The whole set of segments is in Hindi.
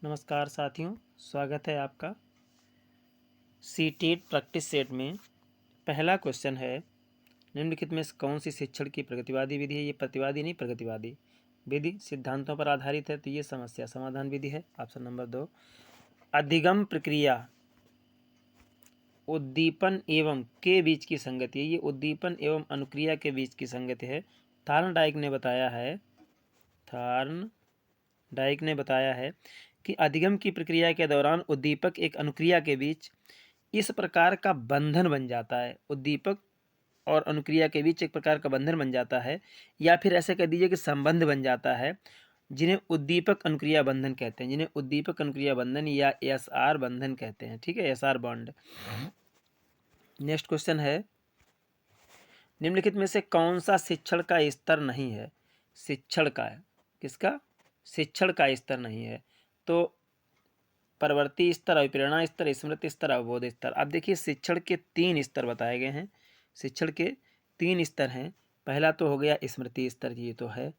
नमस्कार साथियों, स्वागत है आपका सीटेट प्रैक्टिस सेट में। पहला क्वेश्चन है, निम्नलिखित में से कौन सी शिक्षण की प्रगतिवादी विधि है। ये प्रतिवादी नहीं, प्रगतिवादी विधि सिद्धांतों पर आधारित है, तो ये समस्या समाधान विधि है। Option number 2। अधिगम प्रक्रिया उद्दीपन एवं के बीच की संगति है। ये उद्दीपन एवं अनुक्रिया के बीच की संगति है। थॉर्नडाइक ने बताया है कि अधिगम की प्रक्रिया के दौरान उद्दीपक एक अनुक्रिया के बीच इस प्रकार का बंधन बन जाता है। उद्दीपक और अनुक्रिया के बीच एक प्रकार का बंधन बन जाता है, या फिर ऐसे कह दीजिए कि संबंध बन जाता है, जिन्हें उद्दीपक अनुक्रिया बंधन कहते हैं। जिन्हें उद्दीपक अनुक्रिया बंधन या एसआर बंधन कहते हैं। ठीक है, एसआर बॉन्ड। नेक्स्ट क्वेश्चन है, निम्नलिखित में से कौन सा शिक्षण का स्तर नहीं है। शिक्षण का किसका शिक्षण का स्तर नहीं है। तो परवर्ती स्तर, अभिप्रेरणा स्तर, स्मृति स्तर, अवबोध स्तर। अब देखिए, शिक्षण के 3 स्तर बताए गए हैं। शिक्षण के 3 स्तर हैं। पहला तो हो गया स्मृति स्तर, ये तो है,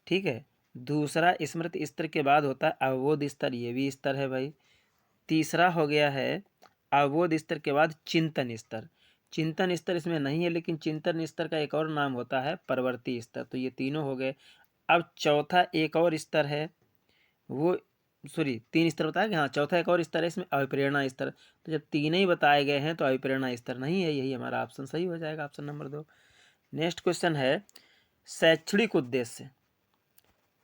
ठीक है। दूसरा स्मृति स्तर के बाद होता है अवबोध स्तर, ये भी स्तर है भाई। तीसरा हो गया है अवबोध स्तर के बाद चिंतन स्तर। चिंतन स्तर इसमें नहीं है, लेकिन चिंतन स्तर का एक और नाम होता है परवर्ती स्तर। तो ये तीनों हो गए। अब चौथा एक और स्तर है, वो 3 स्तर बताया गया। हाँ, चौथा एक और स्तर है, इसमें अभिप्रेरणा स्तर। तो जब तीन ही बताए गए हैं तो अभिप्रेरणा स्तर नहीं है। यही हमारा ऑप्शन सही हो जाएगा, ऑप्शन नंबर 2। नेक्स्ट क्वेश्चन है, शैक्षणिक उद्देश्य।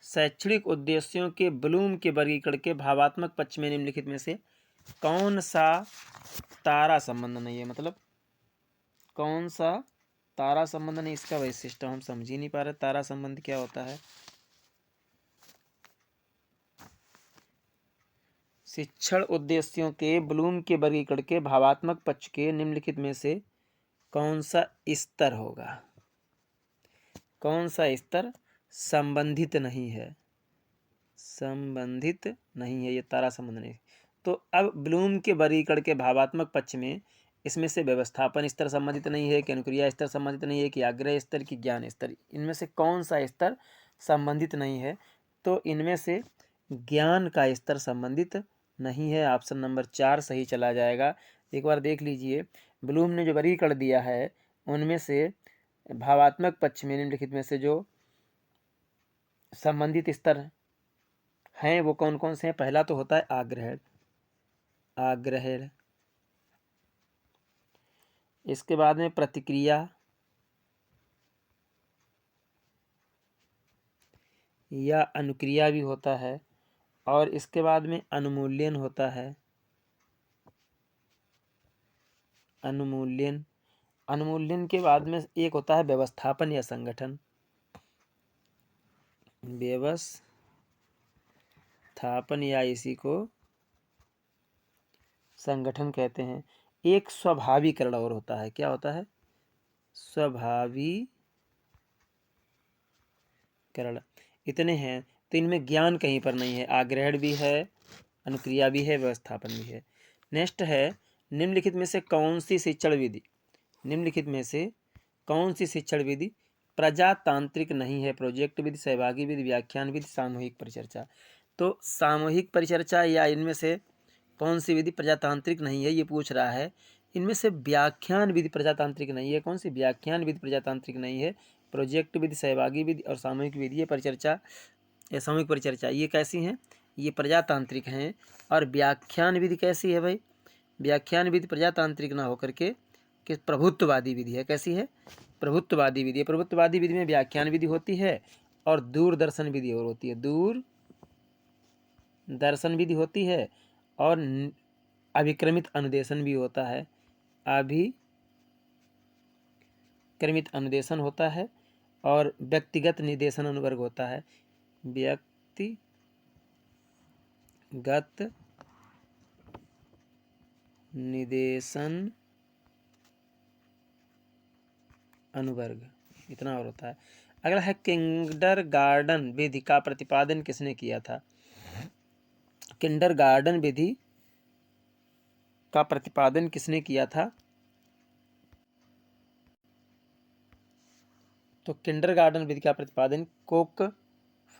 शैक्षणिक उद्देश्यों के ब्लूम के वर्गीकरण के भावात्मक पक्ष में निम्नलिखित में से कौन सा तारा संबंध नहीं है। मतलब कौन सा तारा संबंध नहीं, इसका वही सिस्टम हम समझ ही नहीं पा रहे। तारा संबंध क्या होता है। शिक्षण उद्देश्यों के ब्लूम के वर्गीकरण के भावात्मक पक्ष के निम्नलिखित में से कौन सा स्तर होगा। कौन सा स्तर संबंधित नहीं है। संबंधित नहीं है, ये तारा संबंध नहीं। तो अब ब्लूम के वर्गीकरण के भावात्मक पक्ष में इसमें से व्यवस्थापन स्तर संबंधित नहीं है, कि अनुक्रिया स्तर संबंधित नहीं है, कि आग्रह स्तर, की ज्ञान स्तर। इनमें से कौन सा स्तर संबंधित नहीं है। तो इनमें से ज्ञान का स्तर संबंधित नहीं है। ऑप्शन नंबर 4 सही चला जाएगा। एक बार देख लीजिए, ब्लूम ने जो वर्गीकरण दिया है उनमें से भावात्मक पक्ष में निम्नलिखित में से जो संबंधित स्तर हैं वो कौन कौन से हैं। पहला तो होता है आग्रहण, इसके बाद में प्रतिक्रिया या अनुक्रिया भी होता है, और इसके बाद में अनुमूल्यन होता है। अनुमूल्यन के बाद में एक होता है व्यवस्थापन या संगठन। व्यवस्थापन या इसी को संगठन कहते हैं। एक स्वाभाविकरण और होता है। क्या होता है। स्वाभाविकरण। इतने हैं। तो इनमें ज्ञान कहीं पर नहीं है। आग्रहण भी है, अनुक्रिया भी है, व्यवस्थापन भी है। नेक्स्ट है, निम्नलिखित में से कौन सी शिक्षण विधि प्रजातांत्रिक नहीं है। प्रोजेक्ट विधि, सहभागी विधि, व्याख्यान विधि, सामूहिक परिचर्चा। तो सामूहिक परिचर्चा या इनमें से कौन सी विधि प्रजातांत्रिक नहीं है, ये पूछ रहा है। इनमें से व्याख्यान विधि प्रजातांत्रिक नहीं है। कौन सी व्याख्यान विधि प्रजातांत्रिक नहीं है। प्रोजेक्ट विधि, सहभागी विधि और सामूहिक विधि, ये परिचर्चा या सामूहिक परिचर्चा, ये कैसी हैं, ये प्रजातांत्रिक हैं। और व्याख्यान विधि कैसी है भाई। व्याख्यान विधि प्रजातांत्रिक ना होकर के कि प्रभुत्ववादी विधि है। कैसी है, प्रभुत्ववादी विधि है। प्रभुत्ववादी विधि में व्याख्यान विधि होती है और दूरदर्शन विधि और होती है। दूरदर्शन विधि होती है और अभिक्रमित अनुदेशन भी होता है। अभिक्रमित अनुदेशन होता है और व्यक्तिगत निर्देशन अनुवर्ग होता है। व्यक्तिगत निर्देशन अनुवर्ग, इतना और होता है। अगला है, किंडरगार्टन विधि का प्रतिपादन किसने किया था। किंडरगार्टन विधि का प्रतिपादन किसने किया था। तो किंडरगार्टन विधि का प्रतिपादन कोक,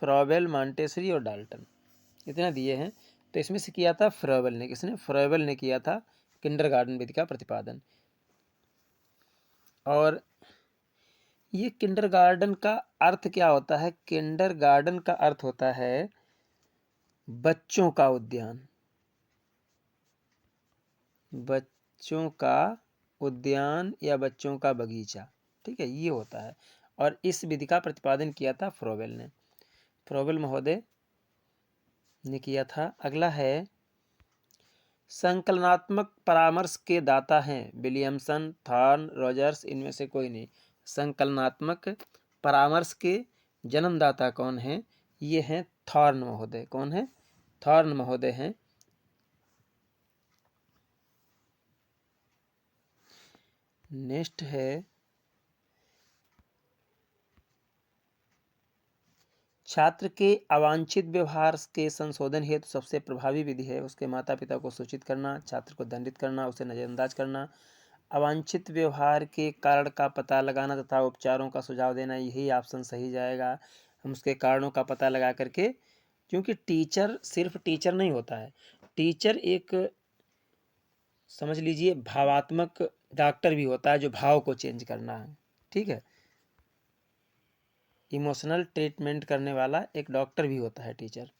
फ्रॉबेल, मॉन्टेसरी और डाल्टन। इतना दिए हैं। तो इसमें से किया था फ्रोबेल ने, किसने? फ्रोबेल ने किया था किंडरगार्टन विधि का प्रतिपादन। और ये किंडरगार्टन का अर्थ क्या होता है? किंडरगार्टन का अर्थ होता है बच्चों का उद्यान, बच्चों का उद्यान या बच्चों का बगीचा, ठीक है, ये होता है। और इस विधि का प्रतिपादन किया था फ्रोबेल ने, फ्रोबेल महोदय ने किया था। अगला है संकलनात्मक परामर्श के दाता हैं विलियमसन, थॉर्न, रॉजर्स, इनमें से कोई नहीं। संकलनात्मक परामर्श के जन्मदाता कौन है? ये हैं थॉर्न महोदय। कौन है? थॉर्न महोदय हैं। नेक्स्ट है छात्र के अवांछित व्यवहार के संशोधन हेतु सबसे प्रभावी विधि है उसके माता पिता को सूचित करना, छात्र को दंडित करना, उसे नजरअंदाज करना, अवांछित व्यवहार के कारण का पता लगाना तथा उपचारों का सुझाव देना। यही ऑप्शन सही जाएगा। हम उसके कारणों का पता लगा करके, क्योंकि टीचर सिर्फ टीचर नहीं होता है, टीचर एक समझ लीजिए भावात्मक डॉक्टर भी होता है, जो भाव को चेंज करना है, ठीक है, इमोशनल ट्रीटमेंट करने वाला एक डॉक्टर भी होता है टीचर।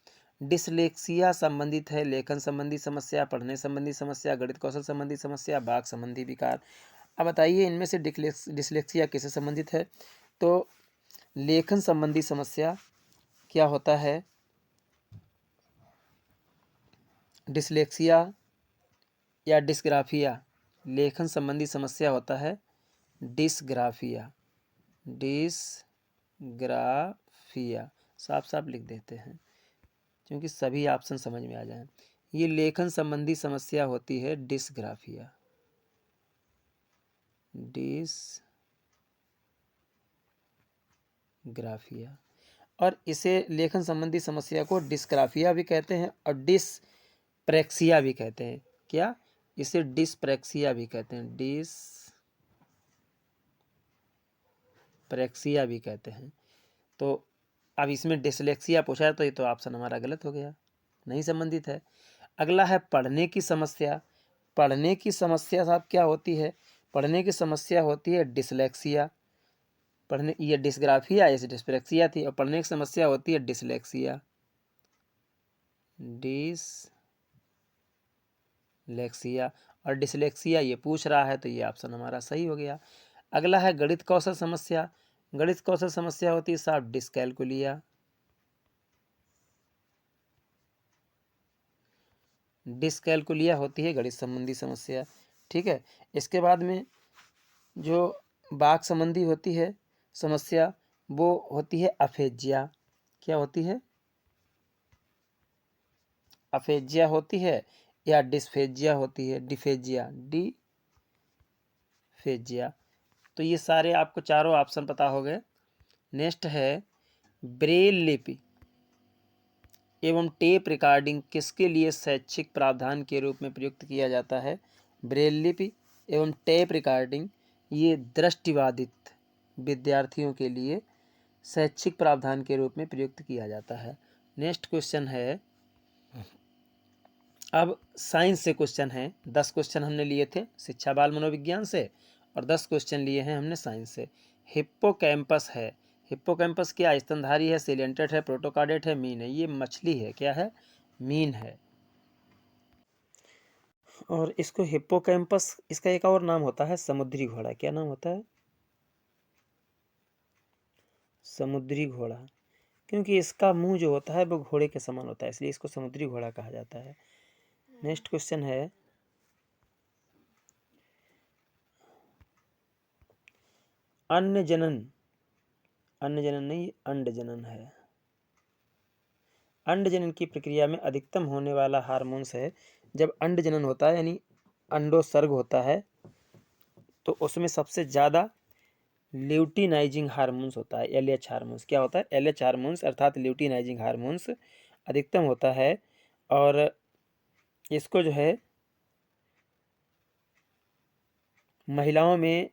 डिसलेक्सिया संबंधित है लेखन संबंधी समस्या, पढ़ने संबंधी समस्या, गणित कौशल संबंधी समस्या, वाक संबंधी विकार। अब बताइए इनमें से डिसलेक्सिया किससे संबंधित है? तो लेखन संबंधी समस्या क्या होता है? डिसलेक्सिया या डिस्ग्राफिया, लेखन संबंधी समस्या होता है डिसग्राफिया, डिसग्राफिया। साफ साफ लिख देते हैं क्योंकि सभी ऑप्शन समझ में आ जाएं। ये लेखन संबंधी समस्या होती है डिसग्राफिया, डिसग्राफिया। और इसे लेखन संबंधी समस्या को डिस्ग्राफिया भी कहते हैं और डिसप्रेक्सिया भी कहते हैं। क्या? इसे डिसप्रेक्सिया भी कहते हैं, डिसप्रेक्सिया भी कहते हैं। तो अब इसमें डिसलेक्सिया पूछा है तो ये तो ऑप्शन हमारा गलत हो गया, नहीं संबंधित है। अगला है पढ़ने की समस्या। पढ़ने की समस्या साहब क्या होती है? पढ़ने की समस्या होती है डिसलेक्सिया। पढ़ने, ये डिसग्राफिया ऐसे डिस्प्रेक्सिया थी, और पढ़ने की समस्या होती है डिसलेक्सिया, डिसलेक्सिया। और डिसलेक्सिया ये पूछ रहा है तो ये ऑप्शन हमारा सही हो गया। अगला है गणित कौशल समस्या। गणित कौशल समस्या होती है साहब डिसकैलकुलिया, डिसकैलकुलिया होती है गणित संबंधी समस्या, ठीक है। इसके बाद में जो वाक संबंधी होती है समस्या वो होती है अफेजिया। क्या होती है? अफेजिया होती है या डिस्फेजिया होती है? डिफेजिया, डिफेजिया। तो ये सारे आपको चारों ऑप्शन पता हो गए। नेक्स्ट है ब्रेल लिपि एवं टेप रिकॉर्डिंग किसके लिए शैक्षिक प्रावधान के रूप में प्रयुक्त किया जाता है? ब्रेल लिपि एवं टेप रिकॉर्डिंग ये दृष्टिबाधित विद्यार्थियों के लिए शैक्षिक प्रावधान के रूप में प्रयुक्त किया जाता है। नेक्स्ट क्वेश्चन है, अब साइंस से क्वेश्चन है। 10 क्वेश्चन हमने लिए थे शिक्षा बाल मनोविज्ञान से और 10 क्वेश्चन लिए हैं हमने साइंस से। हिप्पोकैम्पस है, हिप्पोकैम्पस क्या? स्तनधारी है, सिलेंटेड है, प्रोटोकार्डेट है, मीन है? ये मछली है। क्या है? मीन है। और इसको हिप्पोकैम्पस, इसका एक और नाम होता है समुद्री घोड़ा। क्या नाम होता है? समुद्री घोड़ा, क्योंकि इसका मुंह जो होता है वो घोड़े के समान होता है, इसलिए इसको समुद्री घोड़ा कहा जाता है। नेक्स्ट क्वेश्चन है अन्न जनन, अन्न जनन नहीं अंड जनन है। अंड जनन की प्रक्रिया में अधिकतम होने वाला हार्मोन्स है, जब अंड जनन होता है यानी अंडोत्सर्ग होता है तो उसमें सबसे ज़्यादा ल्यूटिनाइजिंग हार्मोन्स होता है, एलएच हार्मोन्स। क्या होता है? एलएच हार्मोन्स अर्थात ल्यूटिनाइजिंग हार्मोन्स अधिकतम होता है। और इसको जो है महिलाओं में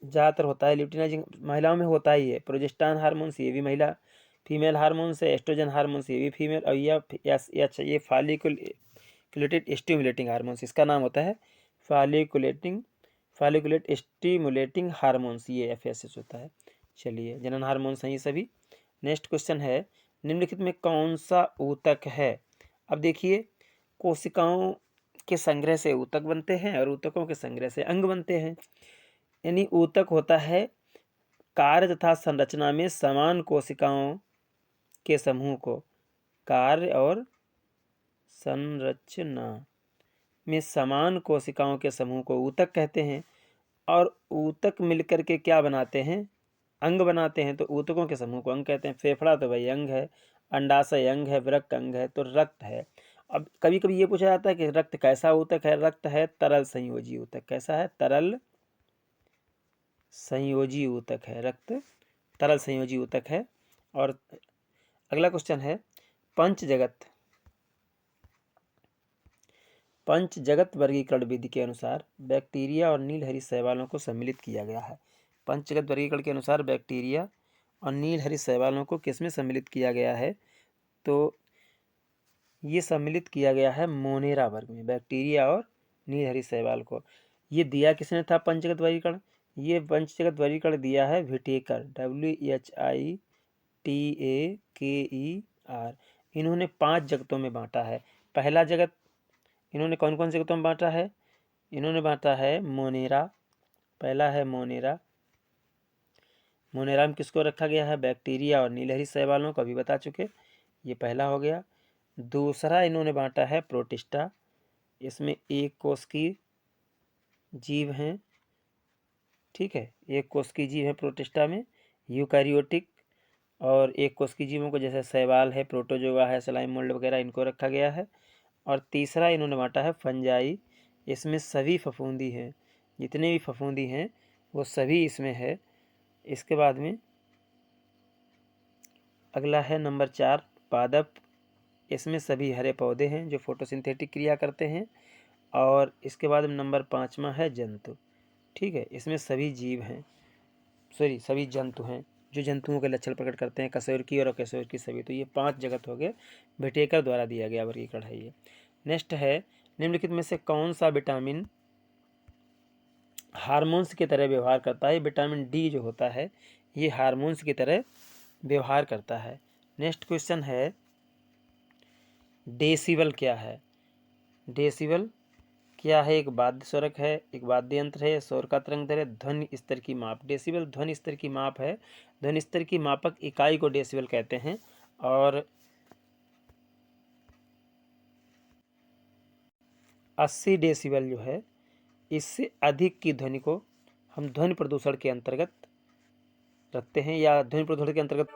ज़्यादातर होता है। ल्यूटिनाइजिंग महिलाओं में होता ही है। प्रोजेस्टेरॉन हार्मोन्स ये भी महिला फीमेल हार्मोन्स है। एस्ट्रोजन हार्मोन्स ये भी फीमेल, और अच्छा ये फॉलिकुलेटेड स्टिमुलेटिंग हार्मोन्स, इसका नाम होता है फॉलिकुलेट स्टिमुलेटिंग हार्मोन्स, ये FSH होता है। चलिए, जनन हार्मोन्स हैं ये सभी। नेक्स्ट क्वेश्चन है, निम्नलिखित में कौन सा ऊतक है? अब देखिए, कोशिकाओं के संग्रह से ऊतक बनते हैं और ऊतकों के संग्रह से अंग बनते हैं। यानी ऊतक होता है कार्य तथा संरचना में समान कोशिकाओं के समूह को, कार्य और संरचना में समान कोशिकाओं के समूह को ऊतक कहते हैं। और ऊतक मिलकर के क्या बनाते हैं? अंग बनाते हैं। तो ऊतकों के समूह को अंग कहते हैं। फेफड़ा तो भाई अंग है, अंडाशय अंग है, वृक्क अंग है, तो रक्त है। अब कभी कभी ये पूछा जाता है कि रक्त कैसा ऊतक है? रक्त है तरल संयोजी ऊतक। कैसा है? तरल संयोजी ऊतक है रक्त, तरल संयोजी ऊतक है। और अगला क्वेश्चन है, पंचजगत वर्गीकरण विधि के अनुसार बैक्टीरिया और नीलहरी शैवालों को सम्मिलित किया गया है। पंचजगत वर्गीकरण के अनुसार बैक्टीरिया और नीलहरी शैवालों को किसमें सम्मिलित किया गया है? तो ये सम्मिलित किया गया है मोनेरा वर्ग में, बैक्टीरिया और नीलहरी शैवाल को। ये दिया किसने था पंचजगत वर्गीकरण? ये पंचजगत वर्गीकरण दिया है व्हिटेकर, WHITAKER। इन्होंने 5 जगतों में बांटा है। पहला जगत इन्होंने कौन कौन से जगतों में बांटा है? इन्होंने बांटा है मोनेरा, पहला है मोनेरा। मोनेरा में किसको रखा गया है? बैक्टीरिया और नीलहरी शैवालों को, अभी बता चुके, ये पहला हो गया। दूसरा इन्होंने बांटा है प्रोटिस्टा, इसमें एक कोष की जीव हैं, ठीक है, एक कोष की जीव है प्रोटिस्टा में। यूकैरियोटिक और एक कोष की जीवों को, जैसे शैवाल है, प्रोटोजोआ है, स्लाइम मोल्ड वगैरह, इनको रखा गया है। और तीसरा इन्होंने बांटा है फंजाई, इसमें सभी फफूंदी हैं, जितने भी फफूंदी हैं वो सभी इसमें है। इसके बाद में अगला है नंबर 4 पादप, इसमें सभी हरे पौधे हैं जो फोटोसिंथेटिक क्रिया करते हैं। और इसके बाद में नंबर 5वां है जंतु, ठीक है, इसमें सभी जीव हैं, सभी जंतु हैं जो जंतुओं के लक्षण प्रकट करते हैं, कशेरुकी और अकशेरुकी सभी। तो ये 5 जगत हो गए, व्हिटेकर द्वारा दिया गया वर्गीकरण है ये। नेक्स्ट है, निम्नलिखित में से कौन सा विटामिन हार्मोन्स की तरह व्यवहार करता है? विटामिन डी जो होता है ये हार्मोन्स की तरह व्यवहार करता है। नेक्स्ट क्वेश्चन है, डेसिबल क्या है? डेसिबल क्या है? एक वाद्य स्वरक है, एक वाद्य यंत्र है, शोर का तरंग है, ध्वनि स्तर की माप। डेसिबल ध्वनि स्तर की माप है। ध्वनि स्तर की मापक इकाई को डेसिबल कहते हैं। और 80 डेसिबल जो है, इससे अधिक की ध्वनि को हम ध्वनि प्रदूषण के अंतर्गत रखते हैं, या ध्वनि प्रदूषण के अंतर्गत।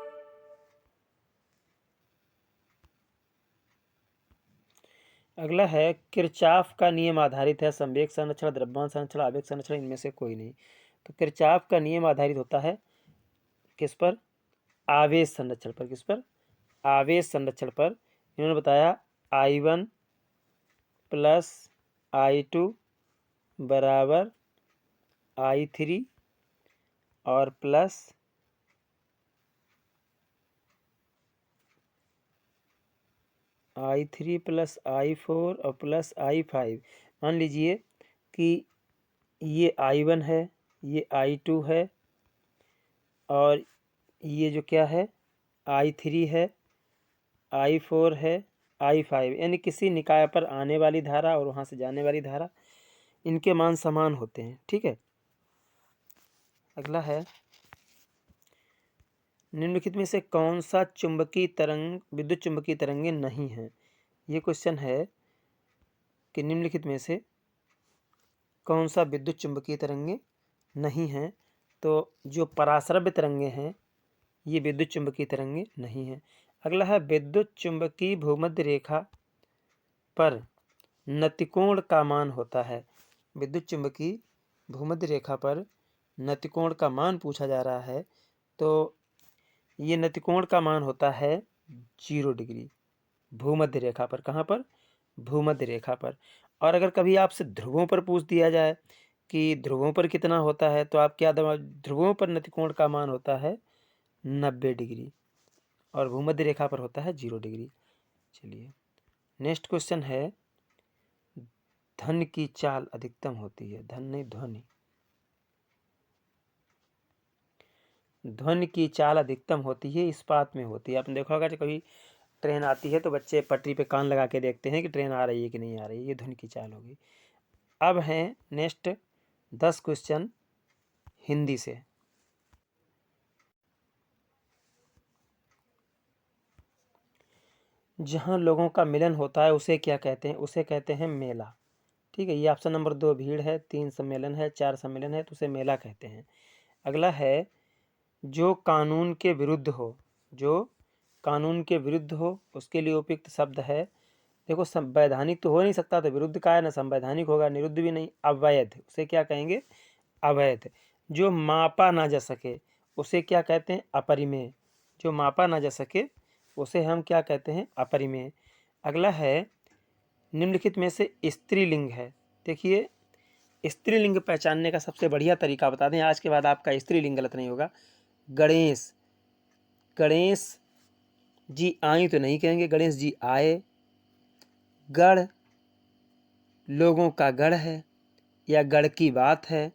अगला है, किरचॉफ का नियम आधारित है संवेग संरक्षण, द्रव्यमान संरक्षण, आवेग संरक्षण, इनमें से कोई नहीं। तो किरचॉफ का नियम आधारित होता है किस पर? आवेश संरक्षण पर। किस पर? आवेश संरक्षण पर। इन्होंने बताया I1 प्लस I2 बराबर I3 और प्लस I3 प्लस I4 और प्लस I5। मान लीजिए कि ये I1 है, ये I2 है, और ये जो क्या है I3 है, I4 है, I5, यानी किसी निकाय पर आने वाली धारा और वहाँ से जाने वाली धारा, इनके मान समान होते हैं, ठीक है। अगला है, निम्नलिखित में से कौन सा चुंबकीय तरंग विद्युत चुंबकीय तरंगे नहीं है? ये क्वेश्चन है कि निम्नलिखित में से कौन सा विद्युत चुंबकीय तरंगे नहीं हैं? तो जो पराश्रव्य तरंगे हैं ये विद्युत चुंबकीय तरंगे नहीं हैं। अगला है, विद्युत चुंबकीय भूमध्य रेखा पर नतिकोण का मान होता है। विद्युत चुंबकीय भूमध्य रेखा पर नतिकोण का मान पूछा जा रहा है। तो ये नतिकोण का मान होता है 0 डिग्री भूमध्य रेखा पर। कहाँ पर? भूमध्य रेखा पर। और अगर कभी आपसे ध्रुवों पर पूछ दिया जाए कि ध्रुवों पर कितना होता है, तो आप क्या ध्रुवों पर नतिकोण का मान होता है 90 डिग्री। और भूमध्य रेखा पर होता है 0 डिग्री। चलिए नेक्स्ट क्वेश्चन है, धन की चाल अधिकतम होती है, धन नहीं ध्वनि, ध्वनि की चाल अधिकतम होती है इस्पात में होती है। आपने देखा होगा जब कभी ट्रेन आती है तो बच्चे पटरी पे कान लगा के देखते हैं कि ट्रेन आ रही है कि नहीं आ रही है, ये ध्वनि की चाल होगी। अब हैं नेक्स्ट 10 क्वेश्चन हिंदी से। जहाँ लोगों का मिलन होता है उसे क्या कहते हैं? उसे कहते हैं मेला। ठीक है, ये ऑप्शन नंबर 2 भीड़ है, 3 सम्मेलन है, 4 सम्मेलन है, तो उसे मेला कहते हैं। अगला है, जो कानून के विरुद्ध हो, जो कानून के विरुद्ध हो उसके लिए उपयुक्त शब्द है, देखो संवैधानिक तो हो नहीं सकता, तो विरुद्ध का है ना, संवैधानिक होगा, निरुद्ध भी नहीं, अवैध, उसे क्या कहेंगे? अवैध। जो मापा ना जा सके उसे क्या कहते हैं? अपरिमेय। जो मापा ना जा सके उसे हम क्या कहते हैं? अपरिमेय। अगला है, निम्नलिखित में से स्त्रीलिंग है। देखिए स्त्रीलिंग पहचानने का सबसे बढ़िया तरीका बता दें, आज के बाद आपका स्त्रीलिंग गलत नहीं होगा। गणेश, गणेश जी आई तो नहीं कहेंगे, गणेश जी आए। गढ़, लोगों का गढ़ है या गढ़ की बात है।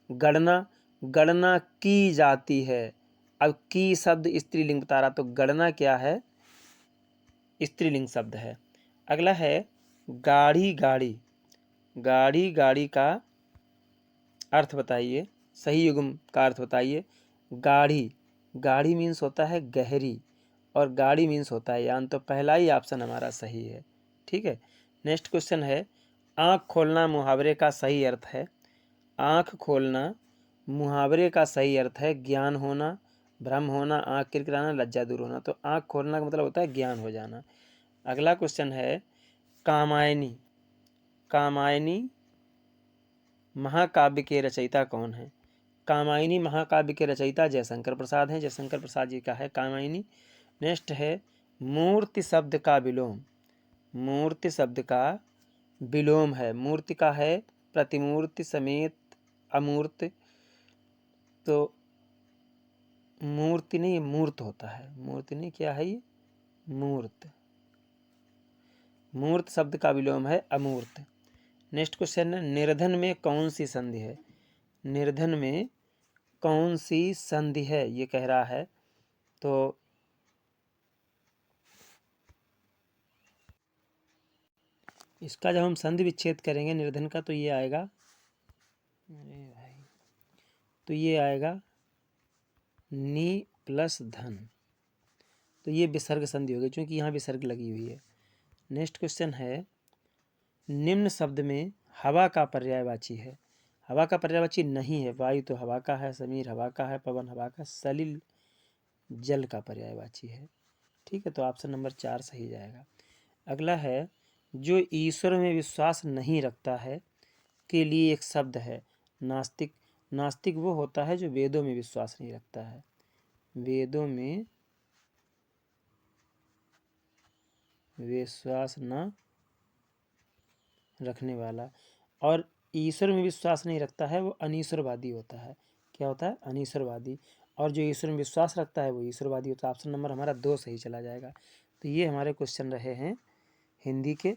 गणना, गणना की जाती है। अब की शब्द स्त्रीलिंग बता रहा, तो गणना क्या है? स्त्रीलिंग शब्द है। अगला है, गाड़ी गाड़ी, गाड़ी गाड़ी का अर्थ बताइए, सही युग्म का अर्थ बताइए। गाढ़ी, गाढ़ी मीन्स होता है गहरी और गाड़ी मीन्स होता है यान, तो पहला ही ऑप्शन हमारा सही है। ठीक है, नेक्स्ट क्वेश्चन है, आँख खोलना मुहावरे का सही अर्थ है। आँख खोलना मुहावरे का सही अर्थ है ज्ञान होना, भ्रम होना, आँख किरकिराना, लज्जा दूर होना। तो आँख खोलना का मतलब होता है ज्ञान हो जाना। अगला क्वेश्चन है, कामायनी, कामायनी महाकाव्य के रचयिता कौन है? कामायनी महाकाव्य के रचयिता जयशंकर प्रसाद हैं, जयशंकर प्रसाद जी का है कामायनी। नेक्स्ट है, मूर्ति शब्द का विलोम, मूर्ति शब्द का विलोम है, मूर्ति का है प्रतिमूर्ति समेत अमूर्त, तो मूर्ति नहीं मूर्त होता है, मूर्ति नहीं, क्या है ये? मूर्त, मूर्त शब्द का विलोम है अमूर्त। नेक्स्ट क्वेश्चन है, निर्धन में कौन सी संधि है? निर्धन में कौन सी संधि है ये कह रहा है, तो इसका जब हम संधि विच्छेद करेंगे निर्धन का, तो ये आएगा, अरे भाई, तो ये आएगा नी प्लस धन, तो ये विसर्ग संधि होगी क्योंकि यहाँ विसर्ग लगी हुई है। नेक्स्ट क्वेश्चन है, निम्न शब्द में हवा का पर्यायवाची है। हवा का पर्यायवाची नहीं है, वायु तो हवा का है, समीर हवा का है, पवन हवा का, सलिल जल का पर्यायवाची है। ठीक है, तो ऑप्शन नंबर 4 सही जाएगा। अगला है, जो ईश्वर में विश्वास नहीं रखता है के लिए एक शब्द है, नास्तिक। नास्तिक वो होता है जो वेदों में विश्वास नहीं रखता है, वेदों में विश्वास न रखने वाला। और ईश्वर में विश्वास नहीं रखता है वो अनीश्वरवादी होता है। क्या होता है? अनीश्वरवादी। और जो ईश्वर में विश्वास रखता है वो ईश्वरवादी होता है। ऑप्शन नंबर हमारा 2 सही चला जाएगा। तो ये हमारे क्वेश्चन रहे हैं हिंदी के।